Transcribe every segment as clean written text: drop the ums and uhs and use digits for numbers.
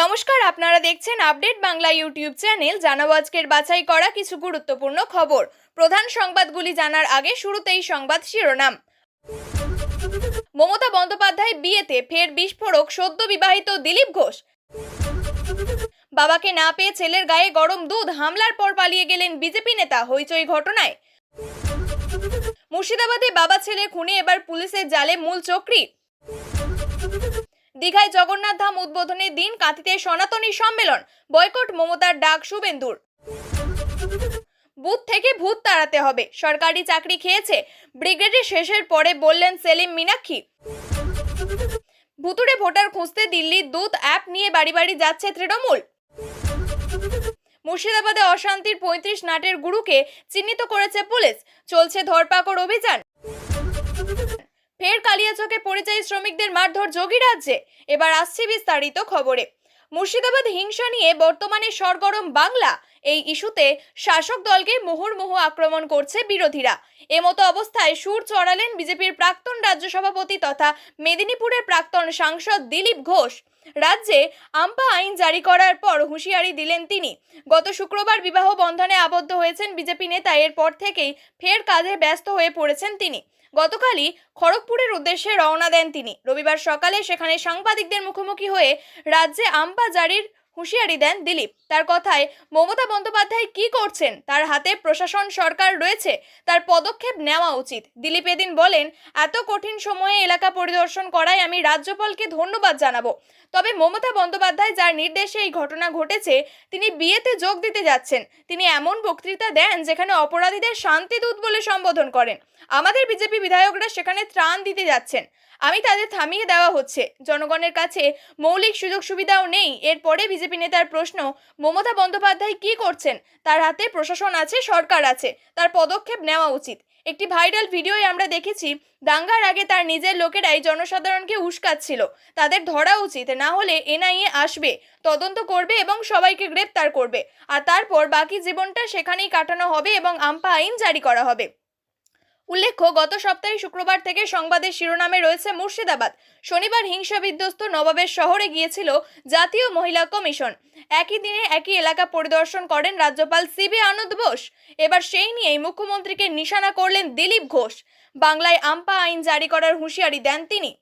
নমস্কার, আপনারা দেখছেন আপডেট বাংলা ইউটিউব চ্যানেল। জানাবো আজকের বাছাই করা কিছু গুরুত্বপূর্ণ খবর। প্রধান সংবাদগুলি জানার আগে শুরুতেই সংবাদ শিরোনাম। মমতা বন্দ্যোপাধ্যায় বিয়েতে ফের বিস্ফোরক সদ্য বিবাহিত দিলীপ ঘোষ। বাবাকে না পেয়ে ছেলের গায়ে গরম দুধ, হামলার পর পালিয়ে গেলেন বিজেপি নেতা, হইচই ঘটনায়। মুর্শিদাবাদে বাবা ছেলে খুনে এবার পুলিশের জালে মূল চক্রী। দীঘায় জগন্নাথ ধাম উদ্বোধনের দিন কাঁথিতে সনাতনী সম্মেলন, বয়কট মমতার ডাক শুভেন্দুর। বুথ থেকে ভূত তাড়াতে হবে, সরকারি চাকরি খেয়েছে ব্রিগেডের শেষের পরে বললেন সেলিম মীনাক্ষী। ভুতুড়ে ভোটার খুঁজতে দিল্লির দূত অ্যাপ নিয়ে বাড়ি বাড়ি যাচ্ছে তৃণমূল। মুর্শিদাবাদে অশান্তির ৩৫ নাটের গুরুকে চিহ্নিত করেছে পুলিশ, চলছে ধরপাকড় অভিযান। ফের কালিয়াচকে পরিযায়ী শ্রমিকদের মারধর যোগীরাজ্যে। এবার আসছে বিস্তারিত খবরে। মুর্শিদাবাদ হিংসা নিয়ে বর্তমানে সরগরম বাংলা। এই ইস্যুতে শাসক দলকে মুহুর্মুহু আক্রমণ করছে বিরোধীরা। এমতো অবস্থায় সুর চড়ালেন বিজেপির প্রাক্তন রাজ্য সভাপতি তথা মেদিনীপুরের প্রাক্তন সাংসদ দিলীপ ঘোষ। রাজ্যে আম্পা আইন জারি করার পর হুঁশিয়ারি দিলেন তিনি। গত শুক্রবার বিবাহ বন্ধনে আবদ্ধ হয়েছেন বিজেপি নেতা। এরপর থেকেই ফের কাজে ব্যস্ত হয়ে পড়েছেন তিনি। গতকালই খড়গপুরের উদ্দেশ্যে রওনা দেন তিনি। রবিবার সকালে সেখানে সাংবাদিকদের মুখোমুখি হয়ে রাজ্যে আম্পা জারির হুঁশিয়ারি দেন দিলীপ। তার কথায়, মমতা বন্দ্যোপাধ্যায় কি করছেন? তার হাতে প্রশাসন সরকার রয়েছে, তার পদক্ষেপ নেওয়া উচিত। দিলীপ এদিন বলেন, এত কঠিন সময়ে এলাকা পরিদর্শন করায় আমি রাজ্যপালকে ধন্যবাদ জানাবো। তবে মমতা বন্দ্যোপাধ্যায় যার নির্দেশে এই ঘটনা ঘটেছে, তিনি বিয়েতে যোগ দিতে যাচ্ছেন। তিনি এমন বক্তৃতা দেন যেখানে অপরাধীদের শান্তিদূত বলে সম্বোধন করেন। আমাদের বিজেপি বিধায়করা সেখানে ত্রাণ দিতে যাচ্ছেন, আমি তাদের থামিয়ে দেওয়া হচ্ছে। জনগণের কাছে মৌলিক সুযোগ সুবিধাও নেই। এরপরে বিজেপি নেতার প্রশ্ন, মমতা বন্দ্যোপাধ্যায় কি করছেন? তার হাতে প্রশাসন আছে, সরকার আছে, তার পদক্ষেপ নেওয়া উচিত। একটি ভাইরাল ভিডিওয় আমরা দেখেছি, দাঙ্গার আগে তার নিজের লোকেরাই জনসাধারণকে উস্কাচ্ছিল। তাদের ধরা উচিত, না হলে এনআইএ আসবে, তদন্ত করবে এবং সবাইকে গ্রেপ্তার করবে। আর তারপর বাকি জীবনটা সেখানেই কাটানো হবে এবং আম্পা আইন জারি করা হবে। উল্লেখ্য, গত সপ্তাহে শুক্রবার থেকে সংবাদের শিরোনামে রয়েছে মুর্শিদাবাদ। শনিবার হিংসা বিধ্বস্ত নবাবের শহরে গিয়েছিল জাতীয় মহিলা কমিশন। একই দিনে একই এলাকা পরিদর্শন করেন রাজ্যপাল সিবি আনন্দ বোস। এবার সেই নিয়েই মুখ্যমন্ত্রীকে নিশানা করলেন দিলীপ ঘোষ। বাংলায় আম্পা আইন জারি করার হুঁশিয়ারি দেন তিনি।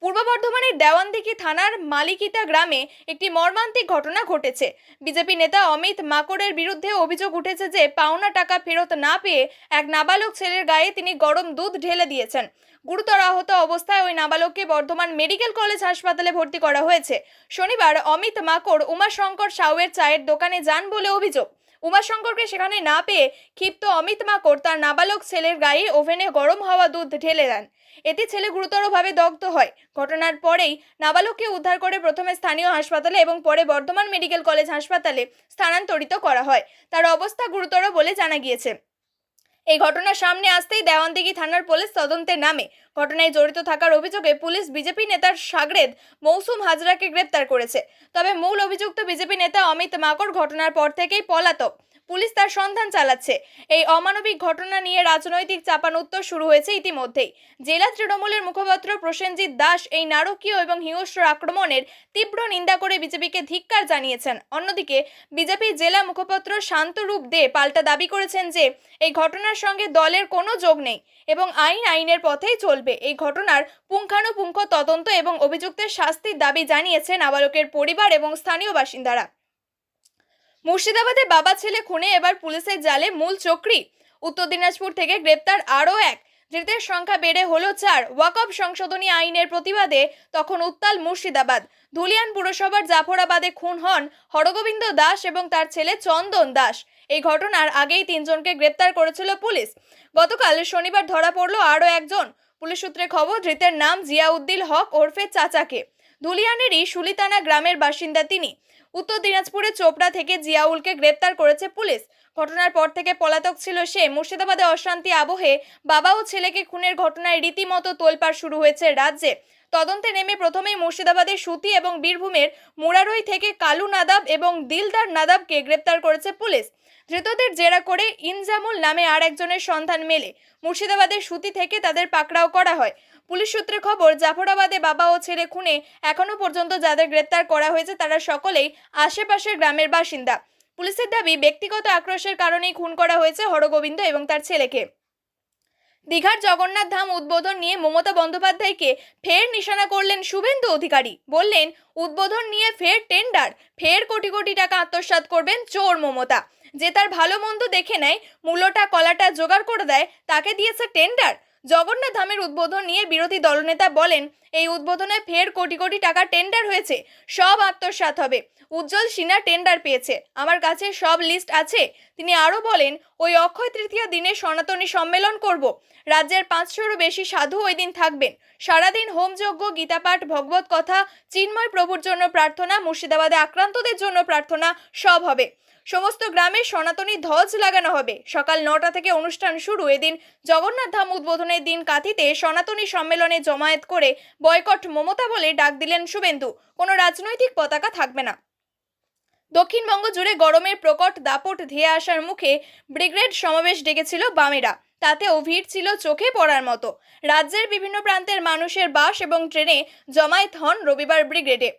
পূর্ব বর্ধমানের দেওয়ানদিঘি থানার মালিকিতা গ্রামে একটি মর্মান্তিক ঘটনা ঘটেছে। বিজেপি নেতা অমিত মাকড়ের বিরুদ্ধে অভিযোগ উঠেছে যে পাওনা টাকা ফেরত না পেয়ে এক নাবালক ছেলের গায়ে তিনি গরম দুধ ঢেলে দিয়েছেন। গুরুতর আহত অবস্থায় ওই নাবালককে বর্ধমান মেডিকেল কলেজ হাসপাতালে ভর্তি করা হয়েছে। শনিবার অমিত মাকড় উমাশঙ্কর সাউয়ের চায়ের দোকানে যান বলে অভিযোগ। উমাশঙ্করকে সেখানে না পেয়ে ক্ষিপ্ত অমিত মাকড় তার নাবালক ছেলের গায়ে ওভেনে গরম হওয়া দুধ ঢেলে দেন। এতে ছেলে গুরুতরভাবে দগ্ধ হয়। ঘটনার পরেই নাবালককে উদ্ধার করে প্রথমে স্থানীয় হাসপাতালে এবং পরে বর্ধমান মেডিকেল কলেজ হাসপাতালে স্থানান্তরিত করা হয়। তার অবস্থা গুরুতর বলে জানা গিয়েছে। এই ঘটনার সামনে আসতেই দেওয়ানদিঘি থানার পুলিশ তদন্তে নামে। ঘটনায় জড়িত থাকার অভিযোগে পুলিশ বিজেপি নেতার সাগরেদ মৌসুম হাজরাকে গ্রেপ্তার করেছে। তবে মূল অভিযুক্ত বিজেপি নেতা অমিত মাকড় ঘটনার পর থেকেই পলাতক। পুলিশ তার সন্ধান চালাচ্ছে। এই অমানবিক ঘটনা নিয়ে রাজনৈতিক চাপানোত্তর শুরু হয়েছে ইতিমধ্যেই। জেলা তৃণমূলের মুখপাত্র প্রসেনজিৎ দাস এই নারকীয় এবং হিংস্র আক্রমণের তীব্র নিন্দা করে বিজেপিকে ধিক্কার জানিয়েছেন। অন্যদিকে বিজেপি জেলা মুখপাত্র শান্তরূপ দে পাল্টা দাবি করেছেন যে এই ঘটনার সঙ্গে দলের কোনো যোগ নেই এবং আইনের পথেই চলবে। এই ঘটনার পুঙ্খানুপুঙ্খ তদন্ত এবং অভিযুক্তের শাস্তির দাবি জানিয়েছে নাবালকের পরিবার এবং স্থানীয় বাসিন্দারা। মুর্শিদাবাদে বাবা ছেলে খুনে এবার পুলিশের জালে মূল চক্রী। উত্তর দিনাজপুর থেকে গ্রেপ্তার আরও এক, ধৃতের সংখ্যা বেড়ে হলো 4। ওয়াকফ সংশোধনী আইনের প্রতিবাদে তখন উত্তাল মুর্শিদাবাদ। ধুলিয়ান পুরসভার জাফরাবাদে খুন হন হরগোবিন্দ দাস এবং তার ছেলে চন্দন দাস। এই ঘটনার আগেই 3 জনকে গ্রেপ্তার করেছিল পুলিশ। গতকাল শনিবার ধরা পড়ল আরও একজন। পুলিশ সূত্রে খবর, ধৃতের নাম জিয়াউদ্দিন হক ওরফে চাচাকে। ধুলিয়ানেরই সুলিতানা গ্রামের বাসিন্দা তিনি। উত্তর দিনাজপুরের চোপড়া থেকে জিয়াউলকে গ্রেপ্তার করেছে পুলিশ। ঘটনার পর থেকে পলাতক ছিল সে। মুর্শিদাবাদে অশান্তি আবহে বাবা ও ছেলেকে খুনের ঘটনায় রীতিমতো তোলপাড় শুরু হয়েছে রাজ্যে। তদন্তে নেমে প্রথমেই মুর্শিদাবাদের সুতি এবং বীরভূমের মুরারই থেকে কালু নাদাব এবং দিলদার নাদাবকে গ্রেপ্তার করেছে পুলিশ। ধৃতদের জেরা করে ইনজামুল নামে আর একজনের সন্ধান মেলে। মুর্শিদাবাদের সুতি থেকে তাদের পাকড়াও করা হয়। পুলিশ সূত্রে খবর, জাফরাবাদে বাবা ও ছেলে খুনে এখনো পর্যন্ত যাদের গ্রেপ্তার করা হয়েছে তারা সকলেই আশেপাশের গ্রামের বাসিন্দা। পুলিশের দাবি, ব্যক্তিগত আক্রোশের কারণেই খুন করা হয়েছে হরগোবিন্দ এবং তার ছেলেকে। দীঘার জগন্নাথ ধাম উদ্বোধন নিয়ে মমতা বন্দ্যোপাধ্যায়কে ফের নিশানা করলেন শুভেন্দু অধিকারী। বললেন, উদ্বোধন নিয়ে ফের টেন্ডার, ফের কোটি কোটি টাকা আত্মসাৎ করবেন চোর মমতা। যে তার ভালো মন্দ দেখে নেয়, মূলটা কলাটা জোগাড় করে দেয়, তাকে দিয়েছে টেন্ডার। জগন্নাথ ধামের উদ্বোধন নিয়ে বিরোধী দলনেতা বলেন, এই উদ্বোধনে ফের কোটি কোটি টাকা টেন্ডার হয়েছে, সব আত্মসাৎ হবে। উজ্জ্বল সিনহা টেন্ডার পেয়েছে, আমার কাছে সব লিস্ট আছে। তিনি আরও বলেন, ওই অক্ষয় তৃতীয়া দিনে সনাতনী সম্মেলন করব। রাজ্যের 500-এরও বেশি সাধু ওই দিন থাকবেন। সারাদিন হোমযজ্ঞ, গীতাপাঠ, ভগবত কথা, চিন্ময় প্রভুর জন্য প্রার্থনা, মুর্শিদাবাদে আক্রান্তদের জন্য প্রার্থনা, সব হবে। সমস্ত গ্রামে সনাতনী ধ্বজ লাগানো হবে। সকাল 9টা থেকে অনুষ্ঠান শুরু। এদিন জগন্নাথ ধাম উদ্বোধনের দিন কাঁথিতে সনাতনী সম্মেলনে জমায়েত করে বয়কট মমতা বলে ডাক দিলেন শুভেন্দু। কোনো রাজনৈতিক পতাকা থাকবে না। দক্ষিণবঙ্গ জুড়ে গরমের প্রকট দাপট ধেয়ে আসার মুখে ব্রিগেড সমাবেশ ডেকেছিল বামেরা। তাতেও ভিড় ছিল চোখে পড়ার মতো। রাজ্যের বিভিন্ন প্রান্তের মানুষের বাস এবং ট্রেনে জমায়েত হন রবিবার ব্রিগেডে।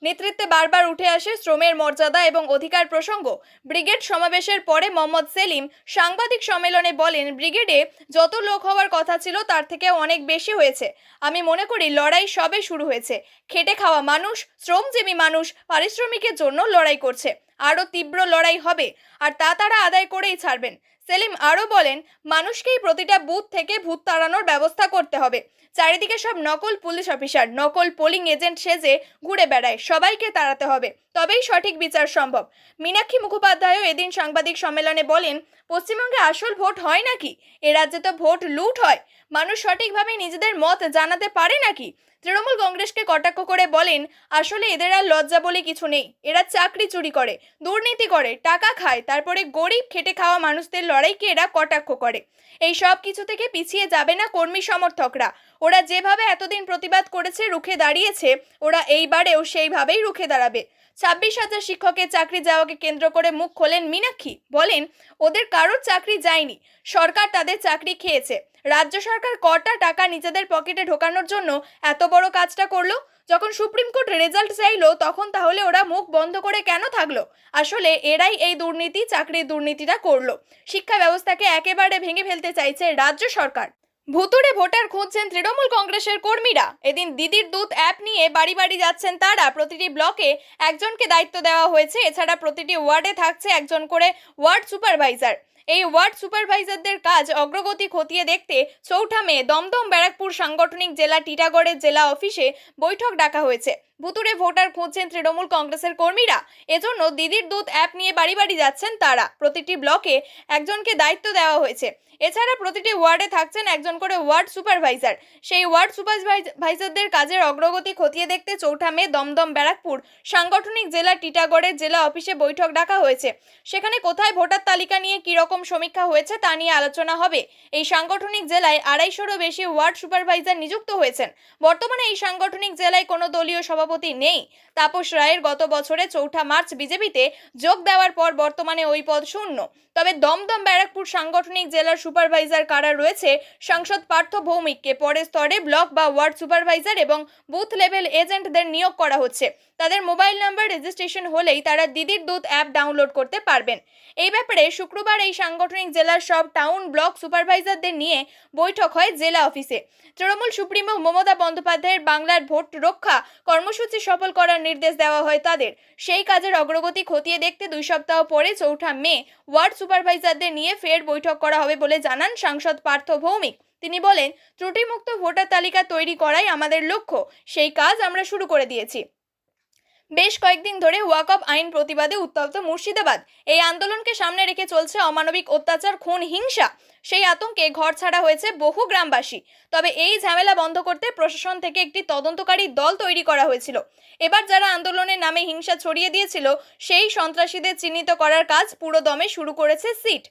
নেতৃত্বে বারবার উঠে আসে শ্রমের মর্যাদা এবং অধিকার প্রসঙ্গ। ব্রিগেড সমাবেশের পরে মোহাম্মদ সেলিম সাংবাদিক সম্মেলনে বলেন, ব্রিগেডে যত লোক হওয়ার কথা ছিল তার থেকে অনেক বেশি হয়েছে। আমি মনে করি লড়াই সবে শুরু হয়েছে। খেটে খাওয়া মানুষ, শ্রমজীবী মানুষ পারিশ্রমিকের জন্য লড়াই করছে। আরও তীব্র লড়াই হবে, আর তা তারা আদায় করেই ছাড়বেন। সেলিম আরও বলেন, মানুষকেই প্রতিটা বুথ থেকে ভূত তাড়ানোর ব্যবস্থা করতে হবে। চারিদিকে সব নকল পুলিশ অফিসার, নকল পোলিং এজেন্ট সেজে ঘুরে বেড়ায়, সবাইকে তাড়াতে হবে, তবেই সঠিক বিচার সম্ভব। মীনাক্ষী মুখোপাধ্যায়ও এদিন সাংবাদিক সম্মেলনে বলেন, পশ্চিমবঙ্গে আসল ভোট হয় নাকি? এ রাজ্যে তো ভোট লুট হয়। মানুষ সঠিকভাবে নিজেদের মত জানাতে পারে নাকি? তৃণমূল কংগ্রেসকে কটাক্ষ করে বলেন, আসলে এদের আর লজ্জা বলে কিছু নেই। এরা চাকরি চুরি করে, দুর্নীতি করে, টাকা খায়, তারপরে গরিব খেটে খাওয়া মানুষদের লড়াইকে এরা কটাক্ষ করে। এই সব কিছু থেকে পিছিয়ে যাবে না কর্মী সমর্থকরা। ওরা যেভাবে এতদিন প্রতিবাদ করেছে, রুখে দাঁড়িয়েছে, ওরা এইবারেও সেইভাবেই রুখে দাঁড়াবে। 26,000 শিক্ষকের চাকরি যাওয়াকে কেন্দ্র করে মুখ খোলেন মীনাক্ষী। বলেন, ওদের কারোর চাকরি যায়নি, সরকার তাদের চাকরি খেয়েছে। রাজ্য সরকার কটা টাকা নিজেদের পকেটে ঢোকানোর জন্য এত বড় কাজটা করলো? যখন সুপ্রিম কোর্ট রেজাল্ট চাইলো, তখন তাহলে ওরা মুখ বন্ধ করে কেন থাকলো? আসলে এরাই এই দুর্নীতি, চাকরির দুর্নীতিটা করলো। শিক্ষা ব্যবস্থাকে একেবারে ভেঙে ফেলতে চাইছে রাজ্য সরকার। ভুতুড়ে ভোটার খুঁজছেন তৃণমূল কংগ্রেসের কর্মীরা। এদিন দিদির দুধ অ্যাপ নিয়ে বাড়ি বাড়ি যাচ্ছেন তারা। প্রতিটি ব্লকে একজনকে দায়িত্ব দেওয়া হয়েছে। এছাড়া প্রতিটি ওয়ার্ডে থাকছে একজন করে ওয়ার্ড সুপারভাইজার। এই ওয়ার্ড সুপারভাইজারদের কাজ অগ্রগতি খতিয়ে দেখতে 4 মে দমদম ব্যারাকপুর সাংগঠনিক জেলা টিটাগড়ের জেলা অফিসে বৈঠক ডাকা হয়েছে। ভুতুড়ে ভোটার খুঁজছেন তৃণমূল কংগ্রেসের কর্মীরা। এজন্য দিদির দুধ অ্যাপ নিয়ে বাড়ি বাড়ি যাচ্ছেন তারা। প্রতিটি ব্লকে একজনকে দায়িত্ব দেওয়া হয়েছে। এছাড়া প্রতিটি ওয়ার্ডে থাকছেন একজন করে ওয়ার্ড সুপারভাইজার। সেই ওয়ার্ড সুপারভাইজারদের কাজের অগ্রগতি খতিয়ে দেখতে 4 মে দমদম ব্যারাকপুর সাংগঠনিক জেলা টিটাগড়ের জেলা অফিসে বৈঠক ডাকা হয়েছে। সেখানে কোথায় ভোটার তালিকা নিয়ে কি রকম সমীক্ষা হয়েছে তা নিয়ে আলোচনা হবে। এই সাংগঠনিক জেলায় 250-এরও বেশি ওয়ার্ড সুপারভাইজার নিযুক্ত হয়েছেন। বর্তমানে এই সাংগঠনিক জেলায় কোনো দলীয় সভাপতি নেই। তাপস রায়ের গত বছরে 4 মার্চ বিজেপিতে যোগ দেওয়ার পর বর্তমানে ওই পদ শূন্য। তবে দমদম ব্যারাকপুর সাংগঠনিক জেলার সুপারভাইজার কারা রয়েছে? সাংসদ পার্থ ভৌমিককে পরের স্তরে ব্লক বা ওয়ার্ড সুপারভাইজার এবং বুথ লেভেল এজেন্টদের নিয়োগ করা হচ্ছে। তাদের মোবাইল নাম্বার রেজিস্ট্রেশন হলেই তারা দিদির দুধ অ্যাপ ডাউনলোড করতে পারবেন। এই ব্যাপারে শুক্রবার এই সাংগঠনিক জেলার সব টাউন ব্লক সুপারভাইজারদের নিয়ে বৈঠক হয় জেলা অফিসে। তৃণমূল সুপ্রিমো মমতা বন্দ্যোপাধ্যায়ের বাংলার ভোট রক্ষা কর্মসূচি সফল করার নির্দেশ দেওয়া হয় তাদের। সেই কাজের অগ্রগতি খতিয়ে দেখতে 2 সপ্তাহ পরে 4 মে ওয়ার্ড সুপারভাইজারদের নিয়ে ফের বৈঠক করা হবে বলে জানান সাংসদ পার্থ ভৌমিক। তিনি বলেন, ত্রুটিমুক্ত ভোটার তালিকা তৈরি করাই আমাদের লক্ষ্য। সেই কাজ আমরা শুরু করে দিয়েছি। বেশ কয়েকদিন ধরে ওয়াকফ আইন প্রতিবাদে উত্তপ্ত মুর্শিদাবাদ। এই আন্দোলনকে সামনে রেখে চলছে অমানবিক অত্যাচার, খুন, হিংসা। সেই আতঙ্কে ঘরছাড়া হয়েছে বহু গ্রামবাসী। তবে এই ঝামেলা বন্ধ করতে প্রশাসন থেকে একটি তদন্তকারী দল তৈরি করা হয়েছিল। এবার যারা আন্দোলনের নামে হিংসা ছড়িয়ে দিয়েছিল সেই সন্ত্রাসীদের চিহ্নিত করার কাজ পুরো দমে শুরু করেছে সিট।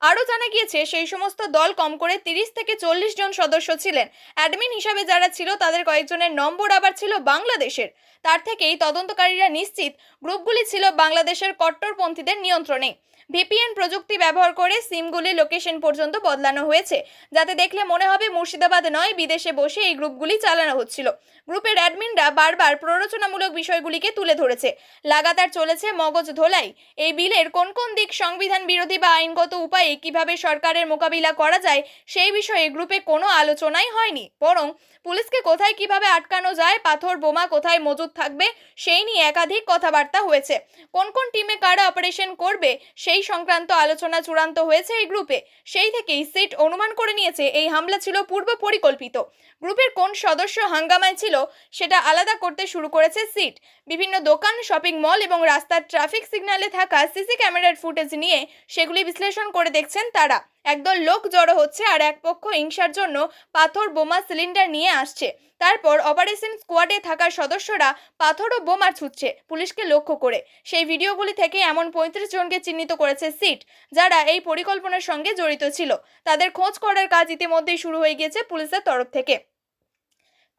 আরও জানা গিয়েছে, সেই সমস্ত দল কম করে 30 থেকে 40 জন সদস্য ছিলেন। অ্যাডমিন হিসাবে যারা ছিল তাদের কয়েকজনের নম্বর আবার ছিল বাংলাদেশের। তার থেকেই তদন্তকারীরা নিশ্চিত গ্রুপগুলি ছিল বাংলাদেশের কট্টরপন্থীদের নিয়ন্ত্রণে। ভিপিএন প্রযুক্তি ব্যবহার করে সিমগুলি লোকেশন পর্যন্ত বদলানো হয়েছে, যাতে দেখলে মনে হবে মুর্শিদাবাদ নয়, বিদেশে বসে এই গ্রুপগুলি চালানো হচ্ছিল। গ্রুপের অ্যাডমিনরা বারবার প্ররোচনামূলক বিষয়গুলিকে তুলে ধরেছে। লাগাতার চলেছে মগজ ধোলাই। এই বিলের কোন কোন দিক সংবিধান বিরোধী বা আইনগত উপায়ে কিভাবে সরকারের মোকাবিলা করা যায় সেই বিষয়ে গ্রুপে কোনো আলোচনাই হয়নি, বরং পুলিশকে কোথায় কিভাবে আটকানো যায়, পাথর বোমা কোথায় মজুদ থাকবে সেই নিয়ে একাধিক কথাবার্তা হয়েছে। কোন কোন টিমে কারা অপারেশন করবে সেই সংক্রান্ত আলোচনা চূড়ান্ত হয়েছে এই গ্রুপে। সেই থেকেই সিট অনুমান করে নিয়েছে এই হামলা ছিল পূর্ব পরিকল্পিত। গ্রুপের কোন সদস্য হাঙ্গামায় ছিল সেটা আলাদা করতে শুরু করেছে সিট। বিভিন্ন দোকান, শপিং মল এবং রাস্তার ট্রাফিক সিগন্যালে থাকা সিসি ক্যামেরার ফুটেজ নিয়ে সেগুলি বিশ্লেষণ করে দেখছেন তারা। একদল লোক জড়ো হচ্ছে আর এক পক্ষ হিংসার জন্য পাথর, বোমা, সিলিন্ডার নিয়ে আসছে। তারপর অপারেশন স্কোয়াডে থাকা সদস্যরা পাথর ও বোমা ছুটছে পুলিশকে লক্ষ্য করে। সেই ভিডিওগুলি থেকে এমন 35 জনকে চিহ্নিত করেছে সিট, যারা এই পরিকল্পনার সঙ্গে জড়িত ছিল। তাদের খোঁজ করার কাজ ইতিমধ্যেই শুরু হয়ে গিয়েছে পুলিশের তরফ থেকে।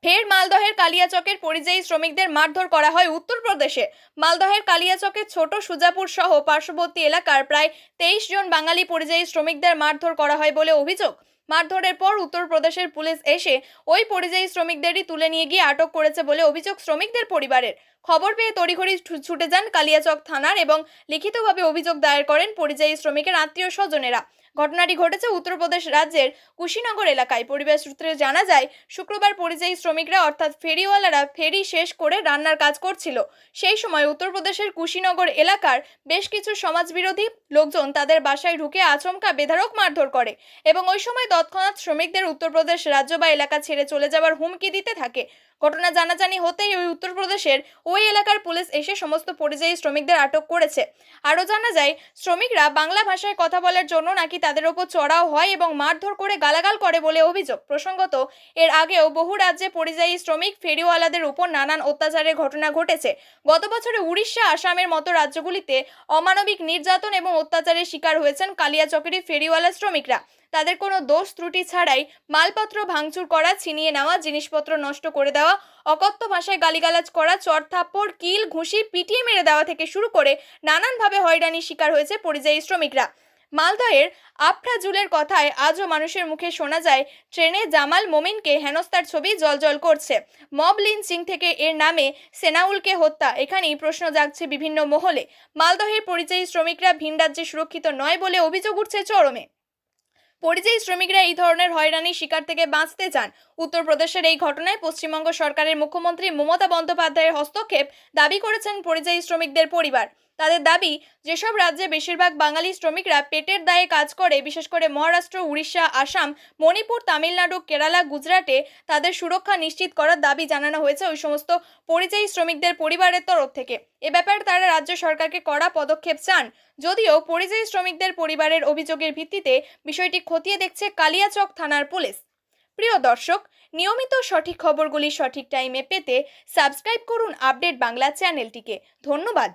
ফের মালদহের কালিয়াচকের পরিযায়ী শ্রমিকদের মারধর করা হয় উত্তরপ্রদেশে। মালদহের কালিয়াচকের ছোট সুজাপুর সহ পার্শ্ববর্তী এলাকার প্রায় 23 জন বাঙালি পরিযায়ী শ্রমিকদের মারধর করা হয় বলে অভিযোগ। মারধরের পর উত্তরপ্রদেশের পুলিশ এসে ওই পরিযায়ী শ্রমিকদেরই তুলে নিয়ে গিয়ে আটক করেছে বলে অভিযোগ শ্রমিকদের পরিবারের। খবর পেয়ে তড়িঘড়ি ছুটে যান কালিয়াচক থানার এবং লিখিতভাবে অভিযোগ দায়ের করেন পরিযায়ী শ্রমিকের আত্মীয় স্বজনেরা। ঘটনাটি ঘটেছে উত্তরপ্রদেশ রাজ্যের কুশিনগর এলাকায়। পরিবার সূত্রে জানা যায়, শুক্রবার পরিযায়ী শ্রমিকরা অর্থাৎ ফেরিওয়ালারা ফেরি শেষ করে রান্নার কাজ করছিল। সেই সময় উত্তরপ্রদেশের কুশিনগর এলাকার বেশ কিছু সমাজবিরোধী লোকজন তাদের বাসায় ঢুকে আচমকা বেধড়ক মারধর করে এবং ওই সময় তৎক্ষণাৎ শ্রমিকদের উত্তরপ্রদেশ রাজ্য বা এলাকা ছেড়ে চলে যাওয়ার হুমকি দিতে থাকে। ঘটনা জানাজানি হতেই উত্তরপ্রদেশের ওই এলাকার পুলিশ এসে সমস্ত পরিযায়ী শ্রমিকদের আটক করেছে। আরও জানা যায়, শ্রমিকরা বাংলা ভাষায় কথা বলার জন্য নাকি তাদের ওপর চড়াও হয় এবং মারধর করে গালাগাল করে বলে অভিযোগ। প্রসঙ্গত, এর আগেও বহু রাজ্যে পরিযায়ী শ্রমিক ফেরিওয়ালাদের উপর নানান অত্যাচারের ঘটনা ঘটেছে। গত বছরে উড়িষ্যা, আসামের মতো রাজ্যগুলিতে অমানবিক নির্যাতন এবং অত্যাচারের শিকার হয়েছেন কালিয়াচকেরই ফেরিওয়ালা শ্রমিকরা। তাদের কোনো দোষ ত্রুটি ছাড়াই মালপত্র ভাঙচুর করা, ছিনিয়ে নেওয়া, জিনিসপত্র নষ্ট করে দেওয়া, অকথ্য ভাষায় গালিগালাজ করা, চড় থাপ্পড়, কিল, ঘুষি, পিটিয়ে মেরে দেওয়া থেকে শুরু করে নানানভাবে হয়রানির শিকার হয়েছে পরিযায়ী শ্রমিকরা। মালদহের আফরাজুলের কথায় আজও মানুষের মুখে শোনা যায়, ট্রেনে জামাল মোমিনকে হেনস্থার ছবি জলজল করছে। মব লিঞ্চিং থেকে এর নামে সেনাউলকে হত্যা, এখানেই প্রশ্ন জাগছে বিভিন্ন মহলে। মালদহের পরিযায়ী শ্রমিকরা ভিন রাজ্যে সুরক্ষিত নয় বলে অভিযোগ উঠছে চরমে। পরিযায়ী শ্রমিকরা এই ধরনের হয়রানির শিকার থেকে বাঁচতে চান। উত্তরপ্রদেশের এই ঘটনায় পশ্চিমবঙ্গ সরকারের মুখ্যমন্ত্রী মমতা বন্দ্যোপাধ্যায়ের হস্তক্ষেপ দাবি করেছেন পরিযায়ী শ্রমিকদের পরিবার। তাদের দাবি, যেসব রাজ্যে বেশিরভাগ বাঙালি শ্রমিকরা পেটের দায়ে কাজ করে, বিশেষ করে মহারাষ্ট্র, উড়িষ্যা, আসাম, মণিপুর, তামিলনাড়ু, কেরালা, গুজরাটে তাদের সুরক্ষা নিশ্চিত করার দাবি জানানো হয়েছে ওই সমস্ত পরিযায়ী শ্রমিকদের পরিবারের তরফ থেকে। এ ব্যাপারে তারা রাজ্য সরকারকে কড়া পদক্ষেপ চান। যদিও পরিযায়ী শ্রমিকদের পরিবারের অভিযোগের ভিত্তিতে বিষয়টি খতিয়ে দেখছে কালিয়াচক থানার পুলিশ। প্রিয় দর্শক, নিয়মিত সঠিক খবরগুলি সঠিক টাইমে পেতে সাবস্ক্রাইব করুন আপডেট বাংলা চ্যানেলটিকে। ধন্যবাদ।